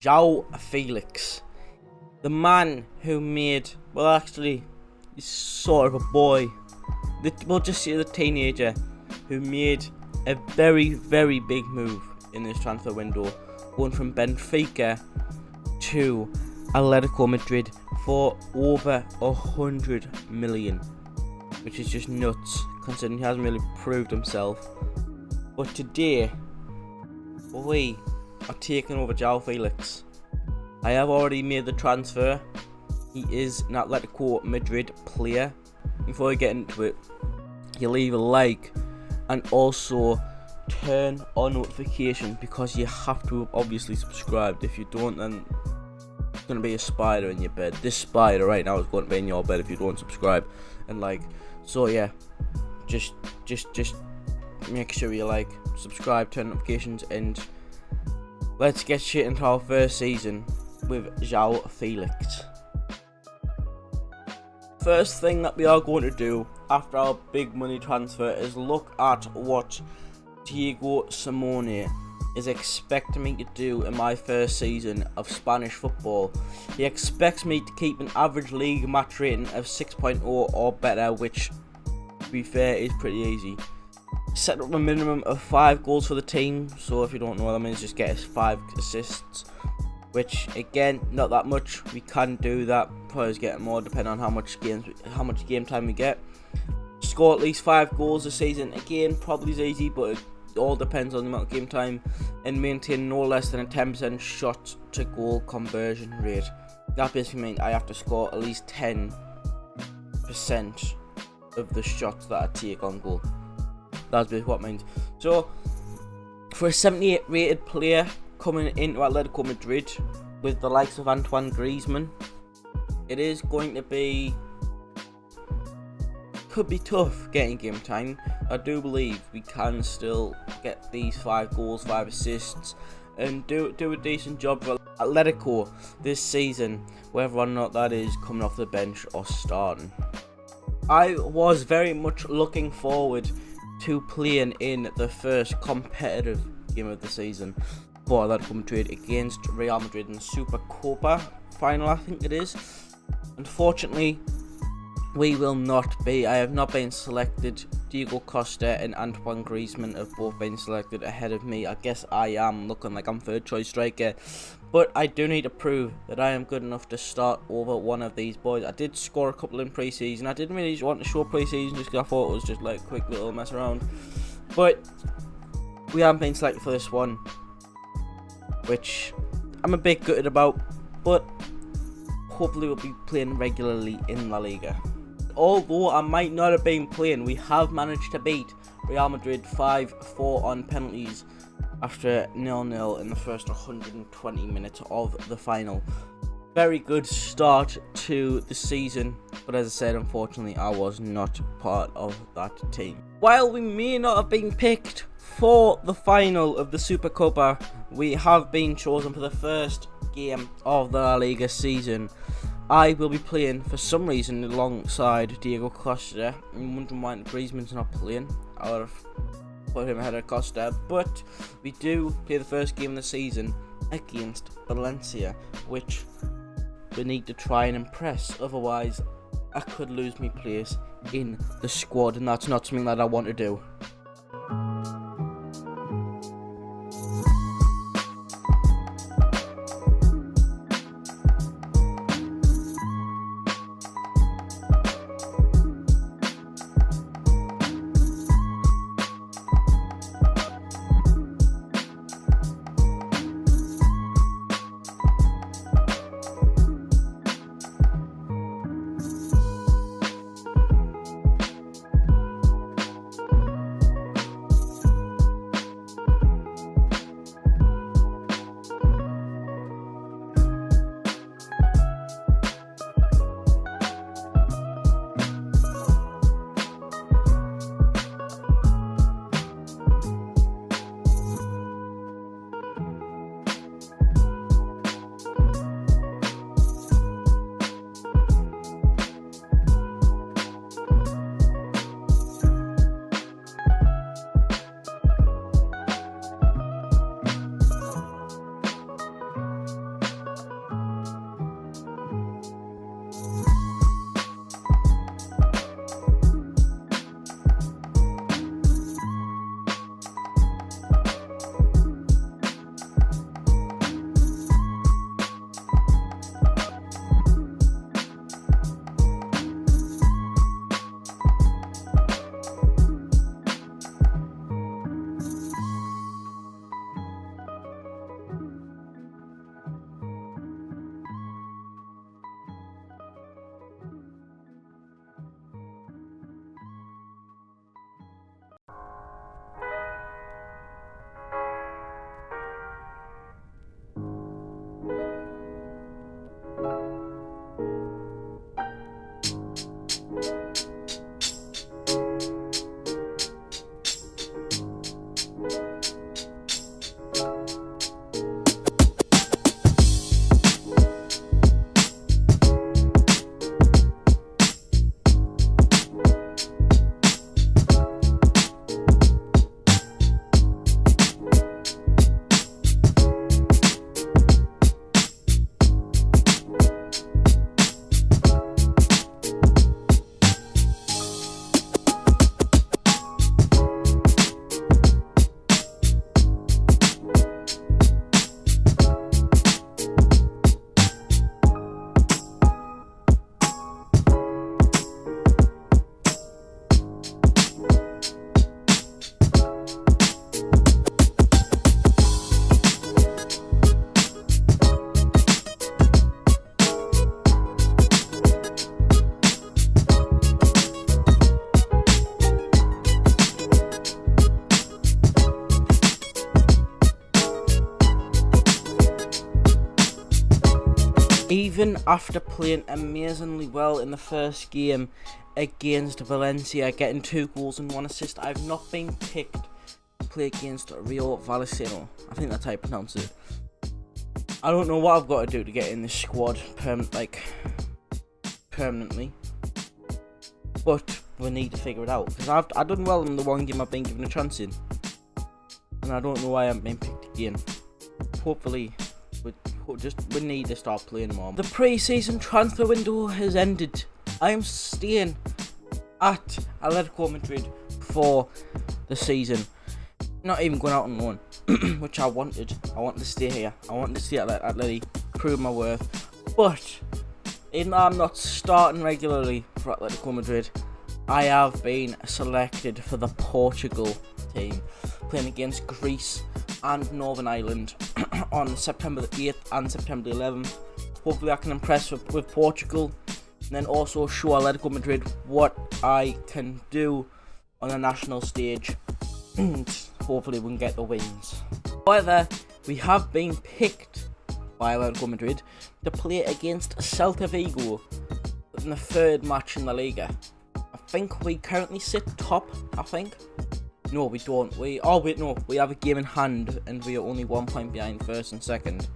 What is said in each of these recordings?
Joao Felix, the man who made, well, actually, he's sort of a boy. We'll just say the teenager who made a very, very big move in this transfer window, going from Benfica to Atletico Madrid for over 100 million, which is just nuts considering he hasn't really proved himself. But today, we are taking over Joao Felix. I have already made the transfer. He is an Atletico Madrid player. Before we get into it, you leave a like and also turn on notifications, because you have to have obviously subscribed. If you don't, then it's going to be a spider in your bed. This spider right now is going to be in your bed if you don't subscribe and like. So yeah, just make sure you like, subscribe, turn notifications, and let's get straight into our first season with Joao Felix. First thing that we are going to do after our big money transfer is look at what Diego Simeone is expecting me to do in my first season of Spanish football. He expects me to keep an average league match rating of 6.0 or better, which, to be fair, is pretty easy. Set up a minimum of 5 goals for the team, so if you don't know what that means, just get us 5 assists, which again, not that much. We can do that, probably get more depending on how much game time we get. Score at least 5 goals a season, again, probably is easy, but it all depends on the amount of game time, and maintain no less than a 10% shot to goal conversion rate. That basically means I have to score at least 10% of the shots that I take on goal. That's basically what it means. So, for a 78 rated player coming into Atletico Madrid with the likes of Antoine Griezmann, it is going to be, could be tough getting game time. I do believe we can still get these 5 goals, 5 assists, and do a decent job for Atletico this season, whether or not that is coming off the bench or starting. I was very much looking forward to playing in the first competitive game of the season for Atletico Madrid against Real Madrid in the Super Copa final, I think it is. Unfortunately, we will not be. I have not been selected. Diego Costa and Antoine Griezmann have both been selected ahead of me. I guess I am looking like I'm third choice striker, but I do need to prove that I am good enough to start over one of these boys. I did score a couple in pre-season. I didn't really want to show pre-season just because I thought it was just like a quick little mess around, but we haven't been selected for this one, which I'm a bit gutted about, but hopefully we'll be playing regularly in La Liga. Although I might not have been playing, we have managed to beat Real Madrid 5-4 on penalties after 0-0 in the first 120 minutes of the final. Very good start to the season, but as I said, unfortunately I was not part of that team. While we may not have been picked for the final of the Super Copa, we have been chosen for the first game of the La Liga season. I will be playing for some reason alongside Diego Costa. I'm wondering why Griezmann's not playing. I would have put him ahead of Costa, but we do play the first game of the season against Valencia, which we need to try and impress. Otherwise, I could lose my place in the squad, and that's not something that I want to do. Even after playing amazingly well in the first game against Valencia, getting 2 goals and 1 assist, I've not been picked to play against Rio Vallecano. I think that's how you pronounce it. I don't know what I've got to do to get in this squad permanently, but we need to figure it out, because I've done well in the one game I've been given a chance in, and I don't know why I haven't been picked again. Hopefully we need to start playing more. The pre-season transfer window has ended. I am staying at Atletico Madrid for the season. Not even going out on loan, which I wanted. I wanted to stay here. I wanted to stay at Atleti, prove my worth. But even though I'm not starting regularly for Atletico Madrid, I have been selected for the Portugal team, playing against Greece and Northern Ireland on September the 8th and September the 11th. Hopefully I can impress with Portugal, and then also show Atletico Madrid what I can do on the national stage, and hopefully we can get the wins. However, we have been picked by Atletico Madrid to play against Celta Vigo in the 3rd match in La Liga. I think we currently sit top, I think. No, we don't. We have a game in hand, and we are only 1 point behind 1st and 2nd.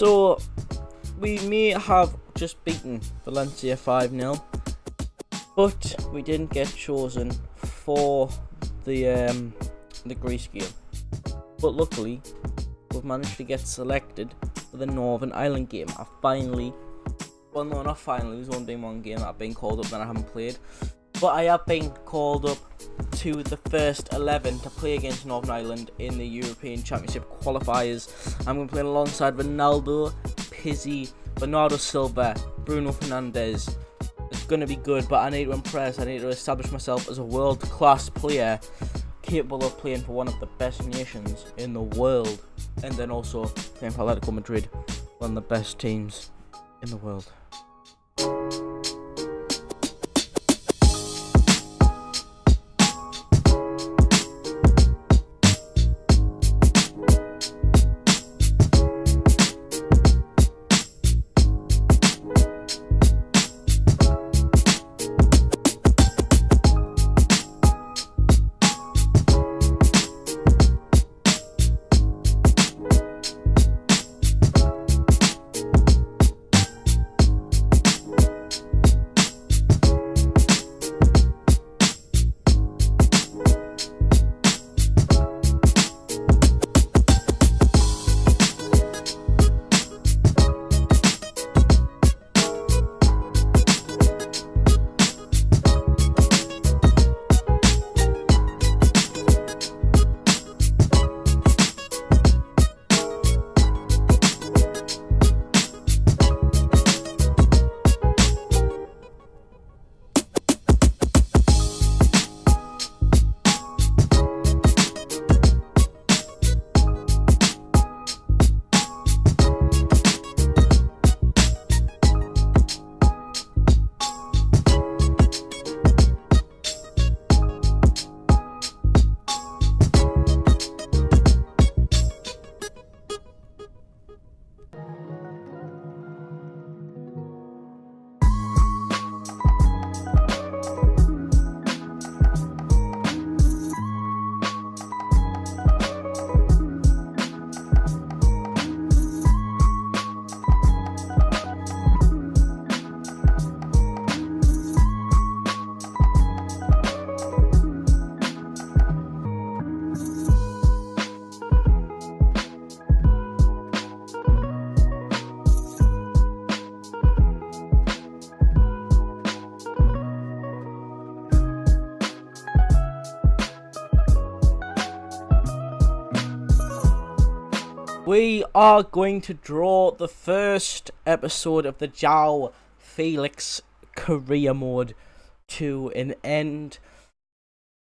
So we may have just beaten Valencia 5-0, but we didn't get chosen for the Greece game. But luckily, we've managed to get selected for the Northern Ireland game. I finally, well no, not finally, there's only been one game that I've been called up that I haven't played, but I have been called up to the first 11 to play against Northern Ireland in the European Championship qualifiers. I'm going to play alongside Ronaldo, Pizzi, Bernardo Silva, Bruno Fernandes. It's going to be good, but I need to impress. I need to establish myself as a world-class player, capable of playing for one of the best nations in the world, and then also playing for Atletico Madrid, one of the best teams in the world. We are going to draw the first episode of the Joao Felix career mode to an end.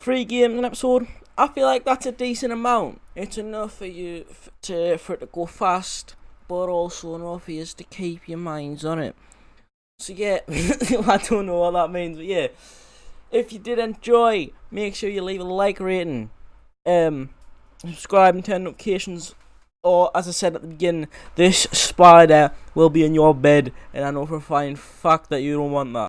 3 games an episode. I feel like that's a decent amount. It's enough for you for it to go fast, but also enough for you to keep your minds on it. So yeah, I don't know what that means, but yeah, if you did enjoy, make sure you leave a like rating, subscribe and turn notifications. Or, as I said at the beginning, this spider will be in your bed, and I know for a fine fact that you don't want that.